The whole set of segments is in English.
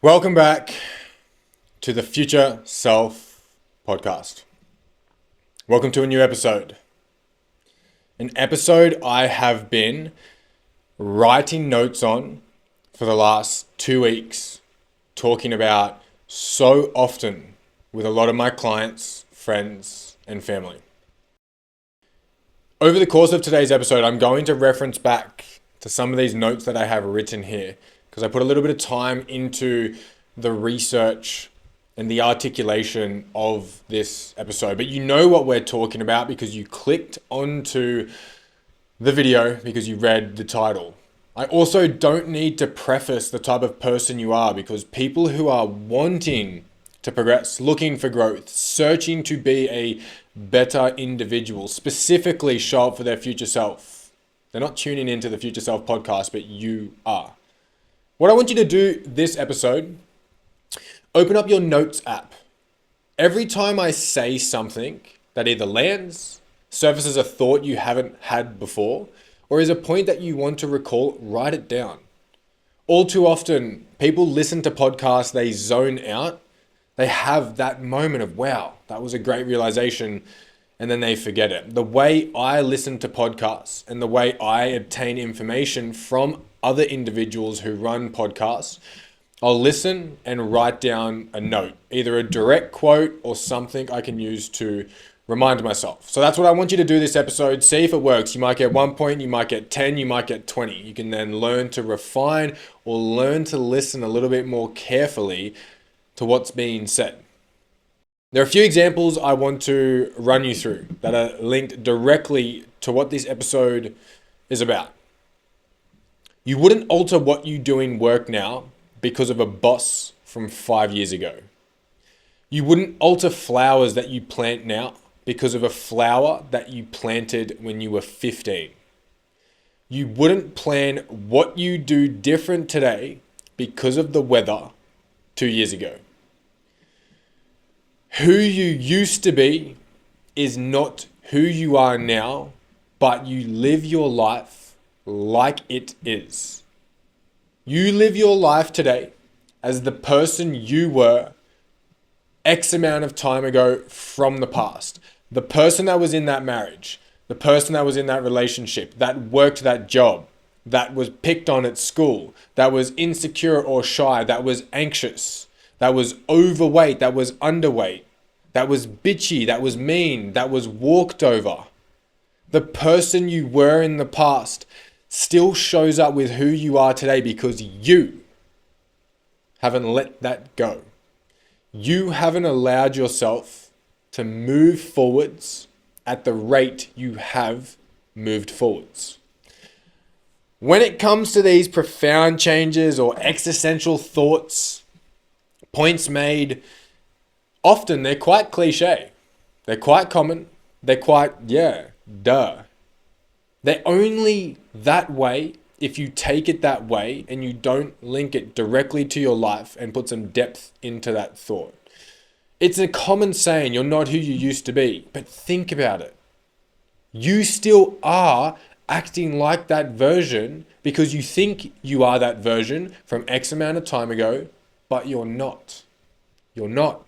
Welcome back to the Future Self podcast. Welcome to a new episode. An episode I have been writing notes on for the last 2 weeks, talking about so often with a lot of my clients, friends, and family. Over the course of today's episode, I'm going to reference back to some of these notes that I have written here because I put a little bit of time into the research and the articulation of this episode. But you know what we're talking about because you clicked onto the video because you read the title. I also don't need to preface the type of person you are because people who are wanting to progress, looking for growth, searching to be a better individual, specifically show up for their future self. They're not tuning into the Future Self podcast, but you are. What I want you to do this episode, open up your notes app. Every time I say something that either lands, surfaces a thought you haven't had before, or is a point that you want to recall, write it down. All too often, people listen to podcasts, they zone out. They have that moment of, wow, that was a great realization, and then they forget it. The way I listen to podcasts and the way I obtain information from other individuals who run podcasts, I'll listen and write down a note, either a direct quote or something I can use to remind myself. So that's what I want you to do this episode. See if it works. You might get 1 point, you might get 10, you might get 20. You can then learn to refine or learn to listen a little bit more carefully to what's being said. There are a few examples I want to run you through that are linked directly to what this episode is about. You wouldn't alter what you do in work now because of a boss from 5 years ago. You wouldn't alter flowers that you plant now because of a flower that you planted when you were 15. You wouldn't plan what you do different today because of the weather 2 years ago. Who you used to be is not who you are now, but you live your life like it is. You live your life today as the person you were X amount of time ago from the past. The person that was in that marriage, the person that was in that relationship, that worked that job, that was picked on at school, that was insecure or shy, that was anxious, that was overweight, that was underweight, that was bitchy, that was mean, that was walked over. The person you were in the past still shows up with who you are today because you haven't let that go. You haven't allowed yourself to move forwards at the rate you have moved forwards. When it comes to these profound changes or existential thoughts, points made, often they're quite cliche. They're quite common. They're quite, duh. They're only that way if you take it that way and you don't link it directly to your life and put some depth into that thought. It's a common saying, you're not who you used to be, but think about it. You still are acting like that version because you think you are that version from X amount of time ago, but you're not. You're not.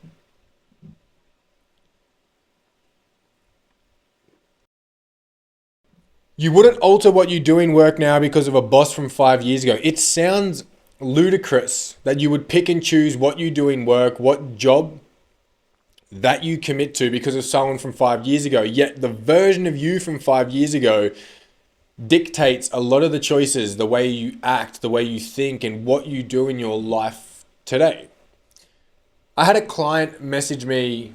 You wouldn't alter what you do in work now because of a boss from 5 years ago. It sounds ludicrous that you would pick and choose what you do in work, what job that you commit to because of someone from 5 years ago. Yet the version of you from 5 years ago dictates a lot of the choices, the way you act, the way you think, and what you do in your life today. I had a client message me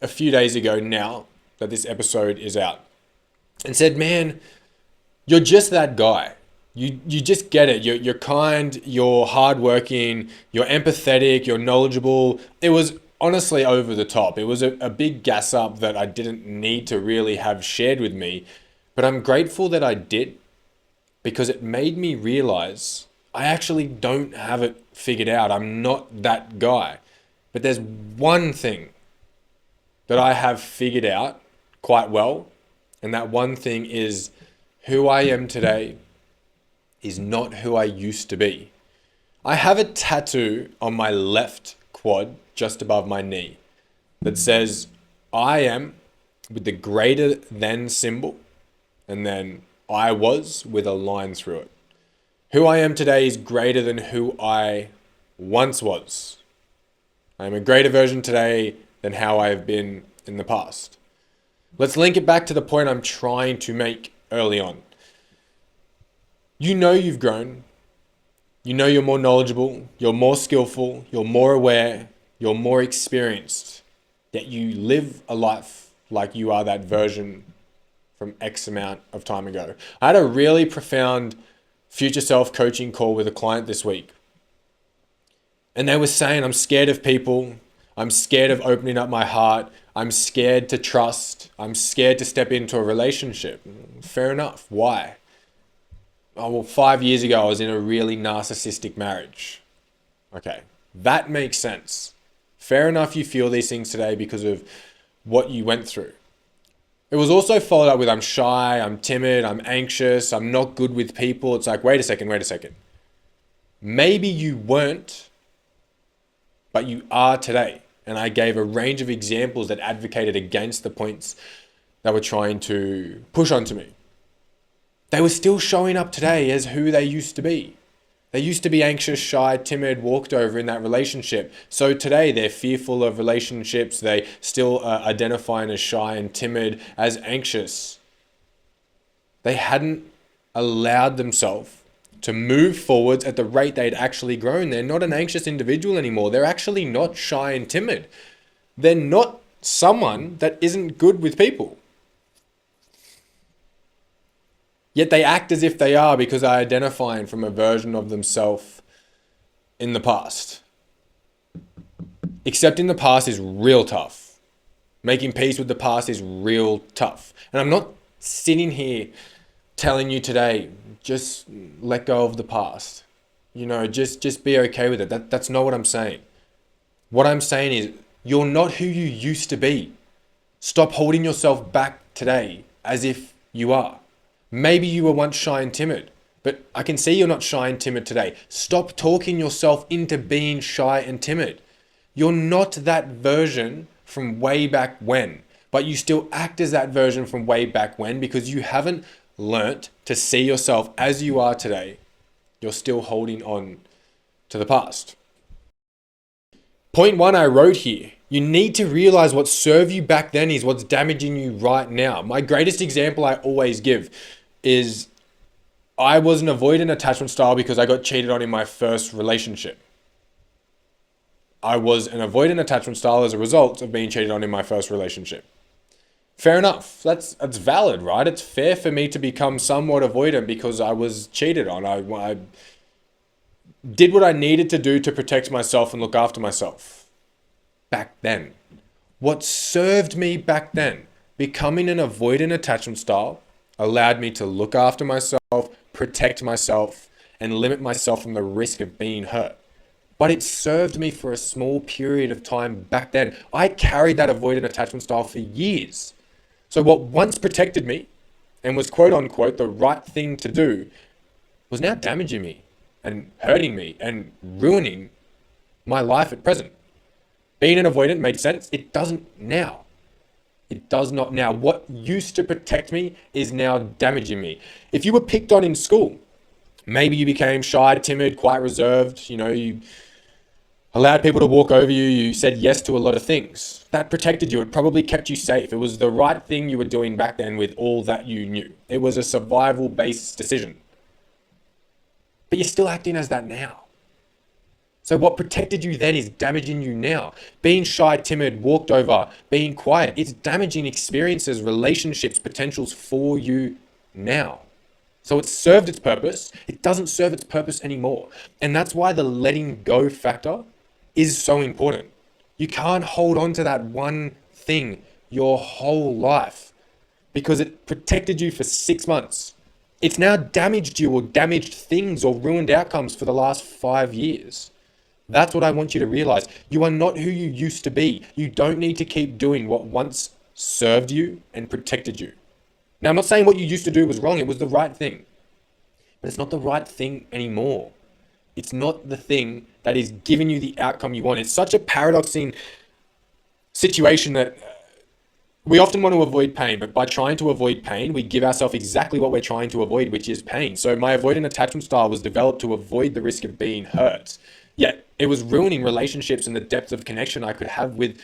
a few days ago now that this episode is out and said, man, you're just that guy. You just get it. You're kind, you're hardworking, you're empathetic, you're knowledgeable. It was honestly over the top. It was a big gas up that I didn't need to really have shared with me. But I'm grateful that I did because it made me realize I actually don't have it figured out. I'm not that guy. But there's one thing that I have figured out quite well. And that one thing is who I am today is not who I used to be. I have a tattoo on my left quad just above my knee that says, I am, with the greater than symbol, and then I was with a line through it. Who I am today is greater than who I once was. I am a greater version today than how I have been in the past. Let's link it back to the point I'm trying to make early on. You know you've grown. You know you're more knowledgeable, you're more skillful, you're more aware, you're more experienced. Yet you live a life like you are that version from X amount of time ago. I had a really profound future self coaching call with a client this week. And they were saying, I'm scared of people. I'm scared of opening up my heart. I'm scared to trust. I'm scared to step into a relationship. Fair enough. Why? Oh, well, 5 years ago, I was in a really narcissistic marriage. Okay, that makes sense. Fair enough, you feel these things today because of what you went through. It was also followed up with, I'm shy, I'm timid, I'm anxious, I'm not good with people. It's like, wait a second. Maybe you weren't, but you are today. And I gave a range of examples that advocated against the points that were trying to push onto me. They were still showing up today as who they used to be. They used to be anxious, shy, timid, walked over in that relationship. So today they're fearful of relationships. They still identifying as shy and timid, as anxious. They hadn't allowed themselves to move forwards at the rate they'd actually grown. They're not an anxious individual anymore. They're actually not shy and timid. They're not someone that isn't good with people. Yet they act as if they are because they're identifying from a version of themselves in the past. Accepting the past is real tough. Making peace with the past is real tough. And I'm not sitting here telling you today, just let go of the past. Just be okay with it. That's not what I'm saying. What I'm saying is, you're not who you used to be. Stop holding yourself back today as if you are. Maybe you were once shy and timid, but I can see you're not shy and timid today. Stop talking yourself into being shy and timid. You're not that version from way back when, but you still act as that version from way back when because you haven't learnt to see yourself as you are today. You're still holding on to the past. Point 1 I wrote here. You need to realize what served you back then is what's damaging you right now. My greatest example I always give is I was an avoidant attachment style because I got cheated on in my first relationship. I was an avoidant attachment style as a result of being cheated on in my first relationship. Fair enough. That's valid, right? It's fair for me to become somewhat avoidant because I was cheated on. I did what I needed to do to protect myself and look after myself back then. What served me back then, becoming an avoidant attachment style, allowed me to look after myself, protect myself, and limit myself from the risk of being hurt. But it served me for a small period of time back then. I carried that avoidant attachment style for years. So what once protected me and was quote unquote the right thing to do was now damaging me and hurting me and ruining my life at present. Being an avoidant made sense. It doesn't now. It does not now. What used to protect me is now damaging me. If you were picked on in school, maybe you became shy, timid, quite reserved, you allowed people to walk over you, you said yes to a lot of things. That protected you. It probably kept you safe. It was the right thing you were doing back then with all that you knew. It was a survival-based decision. But you're still acting as that now. So what protected you then is damaging you now. Being shy, timid, walked over, being quiet, it's damaging experiences, relationships, potentials for you now. So it served its purpose. It doesn't serve its purpose anymore. And that's why the letting go factor is so important. You can't hold on to that one thing your whole life because it protected you for 6 months. It's now damaged you or damaged things or ruined outcomes for the last 5 years. That's what I want you to realize. You are not who you used to be. You don't need to keep doing what once served you and protected you. Now, I'm not saying what you used to do was wrong. It was the right thing. But it's not the right thing anymore. It's not the thing that is giving you the outcome you want. It's such a paradoxing situation that we often want to avoid pain, but by trying to avoid pain, we give ourselves exactly what we're trying to avoid, which is pain. So my avoidant attachment style was developed to avoid the risk of being hurt. Yet it was ruining relationships and the depth of connection I could have with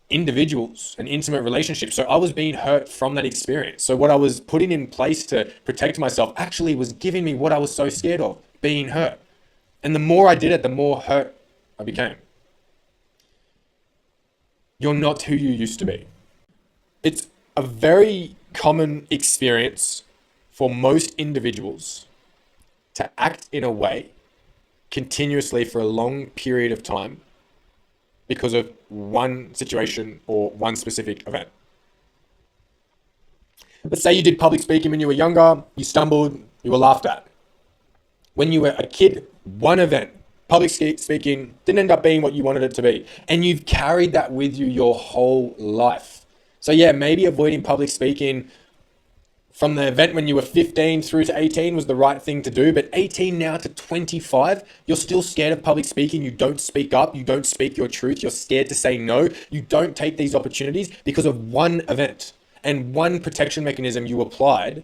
individuals and intimate relationships. So I was being hurt from that experience. So what I was putting in place to protect myself actually was giving me what I was so scared of, being hurt. And the more I did it, the more hurt I became. You're not who you used to be. It's a very common experience for most individuals to act in a way continuously for a long period of time because of one situation or one specific event. Let's say you did public speaking when you were younger, you stumbled, you were laughed at. When you were a kid, one event, public speaking, didn't end up being what you wanted it to be. And you've carried that with you your whole life. So yeah, maybe avoiding public speaking from the event when you were 15 through to 18 was the right thing to do, but 18 now to 25, you're still scared of public speaking. You don't speak up. You don't speak your truth. You're scared to say no. You don't take these opportunities because of one event and one protection mechanism you applied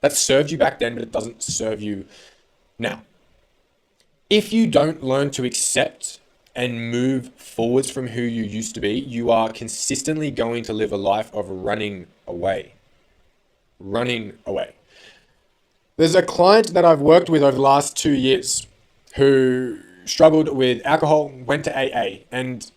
that served you back then, but it doesn't serve you now. If you don't learn to accept and move forwards from who you used to be, you are consistently going to live a life of running away. Running away. There's a client that I've worked with over the last 2 years who struggled with alcohol, went to AA, and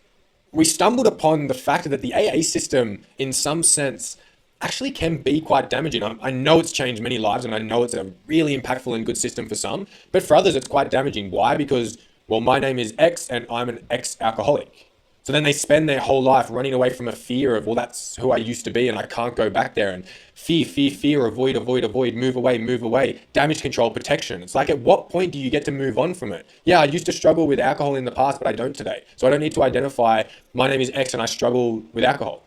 we stumbled upon the fact that the AA system, in some sense, actually can be quite damaging. I know it's changed many lives and I know it's a really impactful and good system for some, but for others, it's quite damaging. Why? Because, well, my name is X and I'm an ex-alcoholic. So then they spend their whole life running away from a fear of, well, that's who I used to be and I can't go back there. And fear, avoid, move away, damage control, protection. It's like, at what point do you get to move on from it? Yeah, I used to struggle with alcohol in the past, but I don't today. So I don't need to identify my name is X and I struggle with alcohol.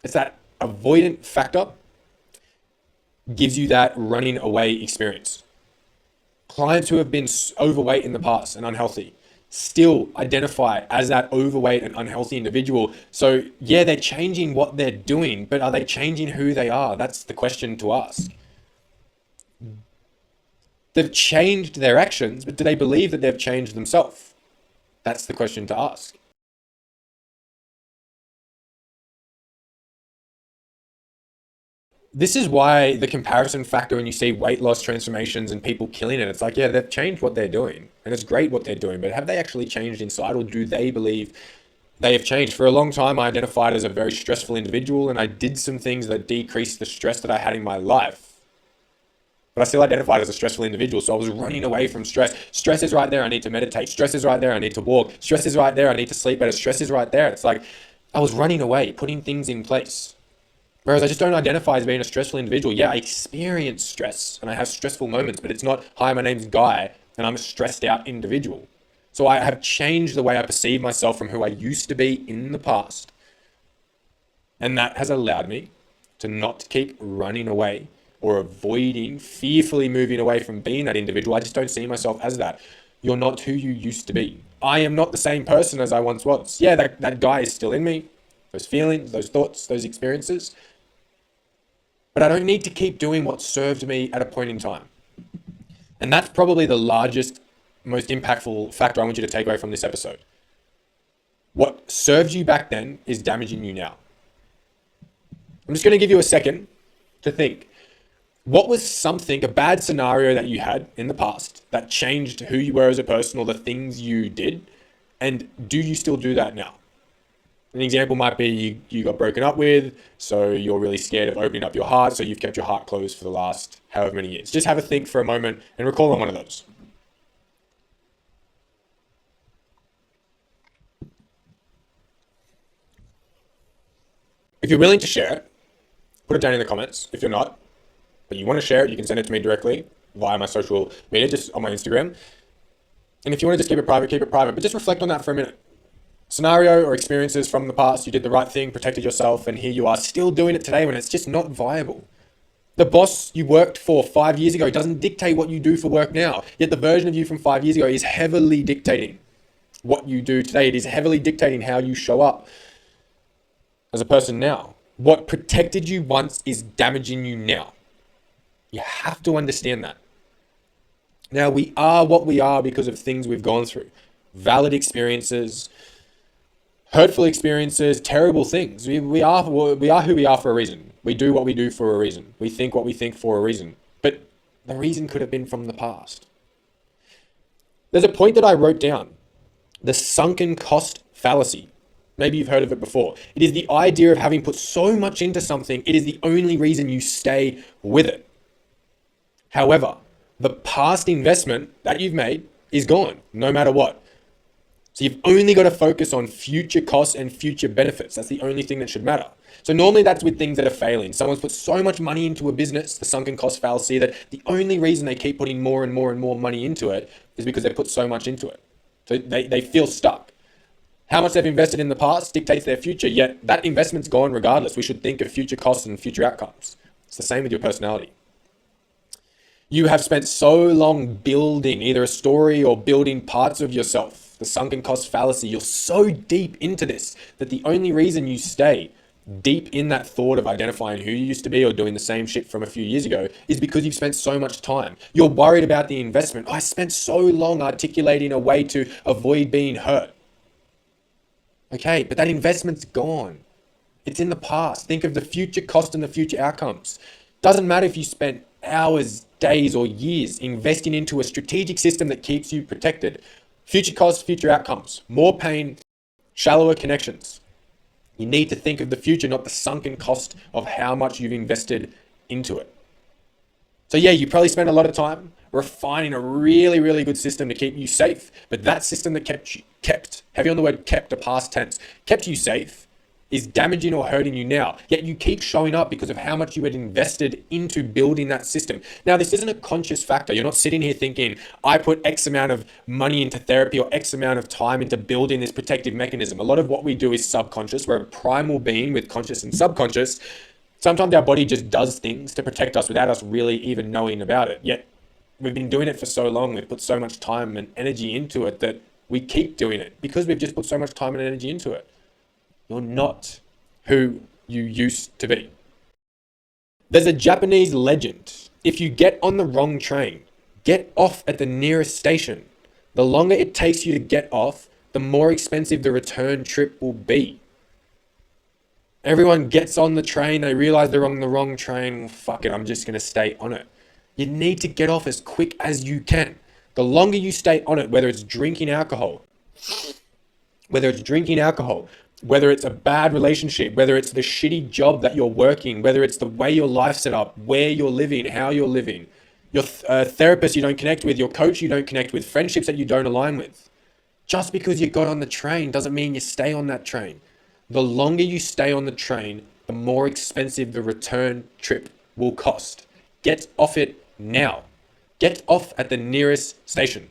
It's that avoidant factor gives you that running away experience. Clients who have been overweight in the past and unhealthy still identify as that overweight and unhealthy individual. So yeah, they're changing what they're doing, but are they changing who they are? That's the question to ask. They've changed their actions, but do they believe that they've changed themselves? That's the question to ask. This is why the comparison factor when you see weight loss transformations and people killing it, it's like, yeah, they've changed what they're doing and it's great what they're doing, but have they actually changed inside, or do they believe they have changed? For a long time, I identified as a very stressful individual and I did some things that decreased the stress that I had in my life, but I still identified as a stressful individual. So I was running away from stress. Stress is right there. I need to meditate. Stress is right there. I need to walk. Stress is right there. I need to sleep better. Stress is right there. It's like I was running away, putting things in place. Whereas I just don't identify as being a stressful individual. Yeah, I experience stress and I have stressful moments, but it's not, hi, my name's Guy and I'm a stressed out individual. So I have changed the way I perceive myself from who I used to be in the past. And that has allowed me to not keep running away or avoiding, fearfully moving away from being that individual. I just don't see myself as that. You're not who you used to be. I am not the same person as I once was. Yeah, that guy is still in me. Those feelings, those thoughts, those experiences. But I don't need to keep doing what served me at a point in time. And that's probably the largest, most impactful factor I want you to take away from this episode. What served you back then is damaging you now. I'm just going to give you a second to think. What was something, a bad scenario that you had in the past that changed who you were as a person or the things you did? And do you still do that now? An example might be you got broken up with, so you're really scared of opening up your heart, so you've kept your heart closed for the last however many years. Just have a think for a moment and recall on one of those. If you're willing to share it, put it down in the comments. If you're not, but you want to share it, you can send it to me directly via my social media, just on my Instagram. And if you want to just keep it private, but just reflect on that for a minute. Scenario or experiences from the past, you did the right thing, protected yourself, and here you are still doing it today when it's just not viable. The boss you worked for 5 years ago doesn't dictate what you do for work now. Yet the version of you from 5 years ago is heavily dictating what you do today. It is heavily dictating how you show up as a person now. What protected you once is damaging you now. You have to understand that. Now, we are what we are because of things we've gone through. Valid experiences, hurtful experiences, terrible things. We are who we are for a reason. We do what we do for a reason. We think what we think for a reason. But the reason could have been from the past. There's a point that I wrote down. The sunken cost fallacy. Maybe you've heard of it before. It is the idea of having put so much into something, it is the only reason you stay with it. However, the past investment that you've made is gone, no matter what. So you've only got to focus on future costs and future benefits. That's the only thing that should matter. So normally that's with things that are failing. Someone's put so much money into a business, the sunken cost fallacy, that the only reason they keep putting more and more and more money into it is because they put so much into it. So they feel stuck. How much they've invested in the past dictates their future, yet that investment's gone regardless. We should think of future costs and future outcomes. It's the same with your personality. You have spent so long building either a story or building parts of yourself, the sunken cost fallacy. You're so deep into this that the only reason you stay deep in that thought of identifying who you used to be or doing the same shit from a few years ago is because you've spent so much time. You're worried about the investment. I spent so long articulating a way to avoid being hurt. Okay, but that investment's gone. It's in the past. Think of the future cost and the future outcomes. Doesn't matter if you spent hours, days, or years investing into a strategic system that keeps you protected. Future costs, future outcomes. More pain, shallower connections. You need to think of the future, not the sunken cost of how much you've invested into it. So yeah, you probably spent a lot of time refining a really, really good system to keep you safe. But that system that kept, heavy on the word kept, a past tense, kept you safe is damaging or hurting you now. Yet you keep showing up because of how much you had invested into building that system. Now, this isn't a conscious factor. You're not sitting here thinking, I put X amount of money into therapy or X amount of time into building this protective mechanism. A lot of what we do is subconscious. We're a primal being with conscious and subconscious. Sometimes our body just does things to protect us without us really even knowing about it. Yet we've been doing it for so long. We've put so much time and energy into it that we keep doing it because we've just put so much time and energy into it. You're not who you used to be. There's a Japanese legend. If you get on the wrong train, get off at the nearest station. The longer it takes you to get off, the more expensive the return trip will be. Everyone gets on the train, they realize they're on the wrong train. Well, fuck it, I'm just going to stay on it. You need to get off as quick as you can. The longer you stay on it, whether it's drinking alcohol, whether it's a bad relationship, whether it's the shitty job that you're working, whether it's the way your life's set up, where you're living, how you're living, your therapist you don't connect with, your coach you don't connect with, friendships that you don't align with. Just because you got on the train doesn't mean you stay on that train. The longer you stay on the train, the more expensive the return trip will cost. Get off it now. Get off at the nearest station.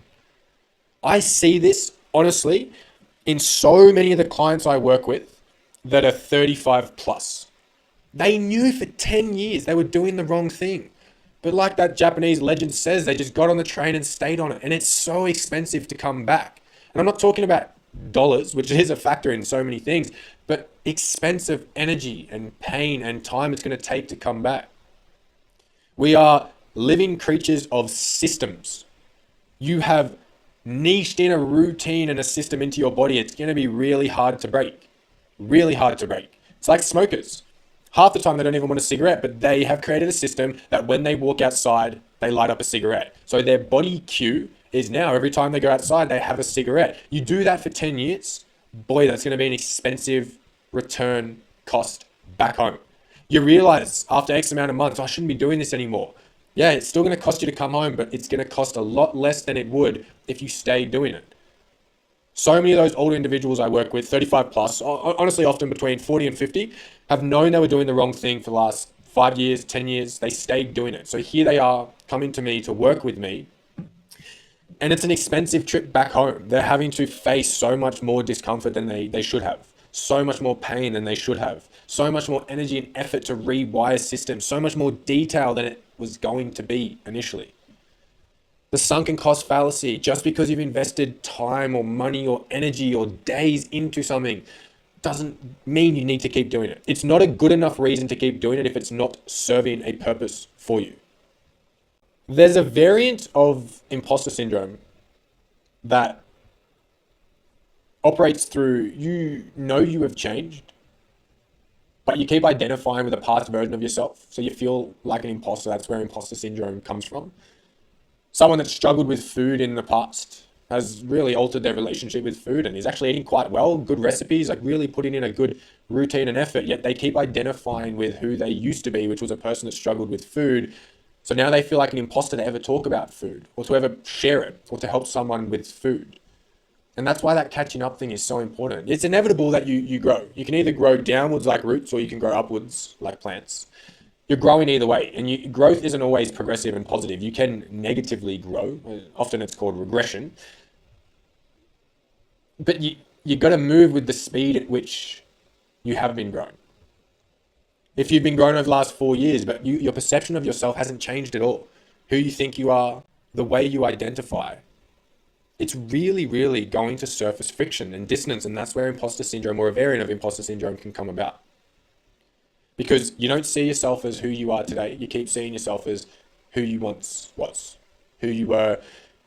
I see this, honestly, in so many of the clients I work with that are 35 plus. They knew for 10 years they were doing the wrong thing. But like that Japanese legend says, they just got on the train and stayed on it. And it's so expensive to come back. And I'm not talking about dollars, which is a factor in so many things, but expensive energy and pain and time it's going to take to come back. We are living creatures of systems. You have niched in a routine and a system into your body. It's going to be really hard to break. Really hard to break. It's like smokers. Half the time they don't even want a cigarette, but they have created a system that when they walk outside, they light up a cigarette. So their body cue is now every time they go outside, they have a cigarette. You do that for 10 years, boy, that's going to be an expensive return cost back home. You realize after X amount of months, I shouldn't be doing this anymore. Yeah, it's still going to cost you to come home, but it's going to cost a lot less than it would if you stay doing it. So many of those older individuals I work with, 35 plus, honestly often between 40 and 50, have known they were doing the wrong thing for the last 5 years, 10 years. They stayed doing it. So here they are coming to me to work with me. And it's an expensive trip back home. They're having to face so much more discomfort than they should have. so much more pain than they should have, so much more energy and effort to rewire systems, so much more detail than it was going to be initially. The sunken cost fallacy: just because you've invested time or money or energy or days into something doesn't mean you need to keep doing it. It's not a good enough reason to keep doing it if it's not serving a purpose for you. There's a variant of imposter syndrome that operates through, you know you have changed, but you keep identifying with a past version of yourself. So you feel like an imposter. That's where imposter syndrome comes from. Someone that's struggled with food in the past has really altered their relationship with food and is actually eating quite well, good recipes, like really putting in a good routine and effort, yet they keep identifying with who they used to be, which was a person that struggled with food. So now they feel like an imposter to ever talk about food or to ever share it or to help someone with food. And that's why that catching up thing is so important. It's inevitable that you grow. You can either grow downwards like roots or you can grow upwards like plants. You're growing either way. And growth isn't always progressive and positive. You can negatively grow. Often it's called regression. But you got to move with the speed at which you have been growing. If you've been growing over the last 4 years, but your perception of yourself hasn't changed at all, who you think you are, the way you identify, it's really, really going to surface friction and dissonance. And that's where imposter syndrome, or a variant of imposter syndrome, can come about. Because you don't see yourself as who you are today. You keep seeing yourself as who you once was, who you were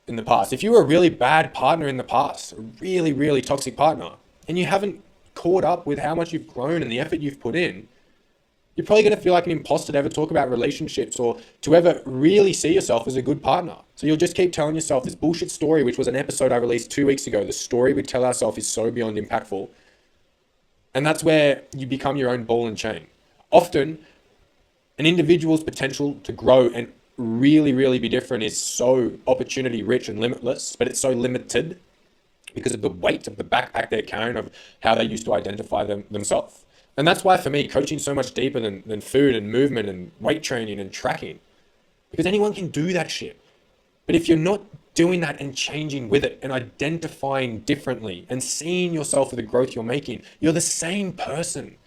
in the past. If you were a really bad partner in the past, a really, really toxic partner, and you haven't caught up with how much you've grown and the effort you've put in, you're probably going to feel like an imposter to ever talk about relationships or to ever really see yourself as a good partner. So you'll just keep telling yourself this bullshit story, which was an episode I released 2 weeks ago. The story we tell ourselves is so beyond impactful. And that's where you become your own ball and chain. Often, an individual's potential to grow and really, really be different is so opportunity rich and limitless, but it's so limited because of the weight of the backpack they're carrying of how they used to identify themselves. And that's why for me, coaching is so much deeper than food and movement and weight training and tracking, because anyone can do that shit. But if you're not doing that and changing with it and identifying differently and seeing yourself for the growth you're making, you're the same person.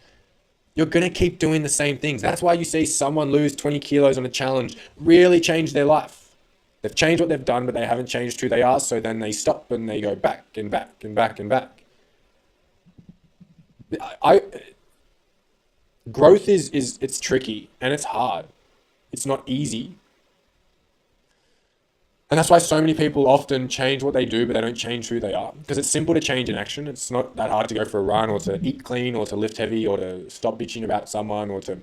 You're going to keep doing the same things. That's why you see someone lose 20 kilos on a challenge, really change their life. They've changed what they've done, but they haven't changed who they are. So then they stop and they go back and back and back and back. Growth it's tricky and it's hard. It's not easy. And that's why so many people often change what they do, but they don't change who they are. Because it's simple to change in action. It's not that hard to go for a run or to eat clean or to lift heavy or to stop bitching about someone or to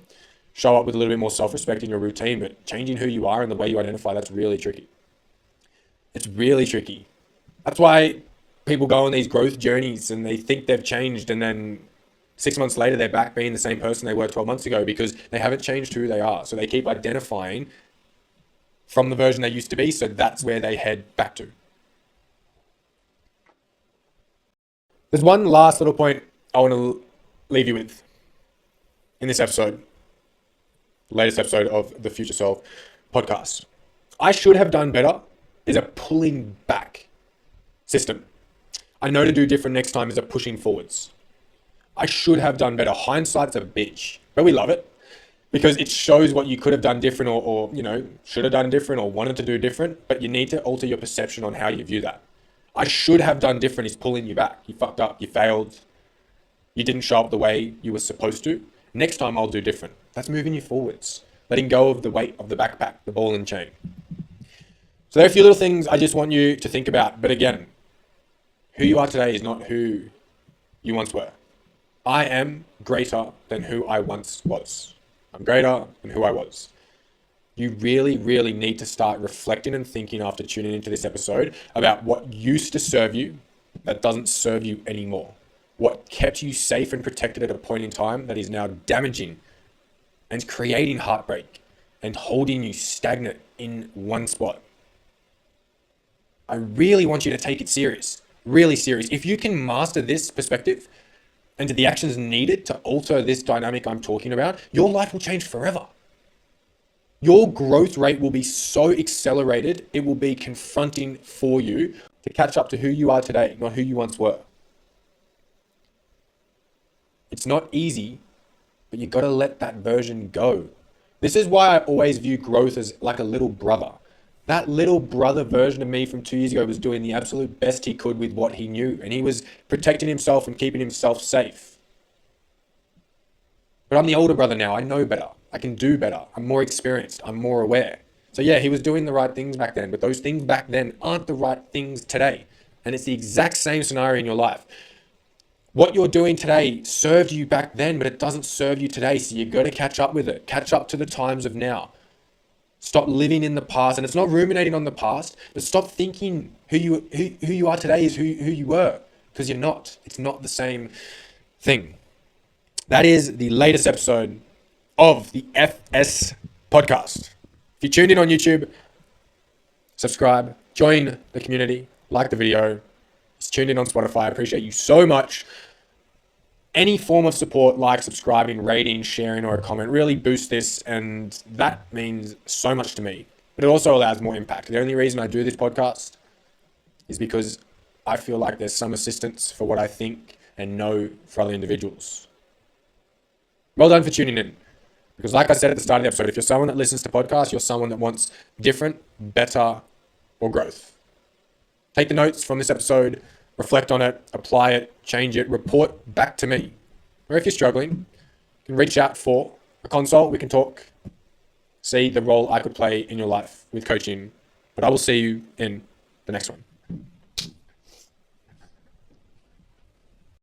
show up with a little bit more self-respect in your routine. But changing who you are and the way you identify, that's really tricky. It's really tricky. That's why people go on these growth journeys and they think they've changed, and then 6 months later, they're back being the same person they were 12 months ago because they haven't changed who they are. So they keep identifying from the version they used to be. So that's where they head back to. There's one last little point I want to leave you with in this episode, latest episode of the Future Self podcast. I should have done better is a pulling back system. I know to do different next time is a pushing forwards. I should have done better. Hindsight's a bitch, but we love it because it shows what you could have done different or should have done different or wanted to do different, but you need to alter your perception on how you view that. I should have done different is pulling you back. You fucked up, you failed, you didn't show up the way you were supposed to. Next time I'll do different. That's moving you forwards, letting go of the weight of the backpack, the ball and chain. So there are a few little things I just want you to think about. But again, who you are today is not who you once were. I am greater than who I once was. I'm greater than who I was. You really, really need to start reflecting and thinking after tuning into this episode about what used to serve you that doesn't serve you anymore. What kept you safe and protected at a point in time that is now damaging and creating heartbreak and holding you stagnant in one spot. I really want you to take it serious, really serious. If you can master this perspective and the actions needed to alter this dynamic I'm talking about, your life will change forever. Your growth rate will be so accelerated, it will be confronting for you to catch up to who you are today, not who you once were. It's not easy, but you got to let that version go. This is why I always view growth as like a little brother. That little brother version of me from 2 years ago was doing the absolute best he could with what he knew, and he was protecting himself and keeping himself safe. But I'm the older brother now. I know better. I can do better. I'm more experienced. I'm more aware. So yeah, he was doing the right things back then, but those things back then aren't the right things today. And it's the exact same scenario in your life. What you're doing today served you back then, but it doesn't serve you today. So you got to catch up with it. Catch up to the times of now. Stop living in the past. And it's not ruminating on the past, but stop thinking who you are today is who you were, because you're not. It's not the same thing. That is the latest episode of the FS podcast. If you tuned in on YouTube, subscribe, join the community, like the video. If you tuned in on Spotify, I appreciate you so much. Any form of support, like subscribing, rating, sharing, or a comment really boosts this, and that means so much to me. But it also allows more impact. The only reason I do this podcast is because I feel like there's some assistance for what I think and know for other individuals. Well done for tuning in. Because like I said at the start of the episode, if you're someone that listens to podcasts, you're someone that wants different, better, or growth. Take the notes from this episode, reflect on it, apply it, change it, report back to me. Or if you're struggling, you can reach out for a consult. We can talk, see the role I could play in your life with coaching. But I will see you in the next one.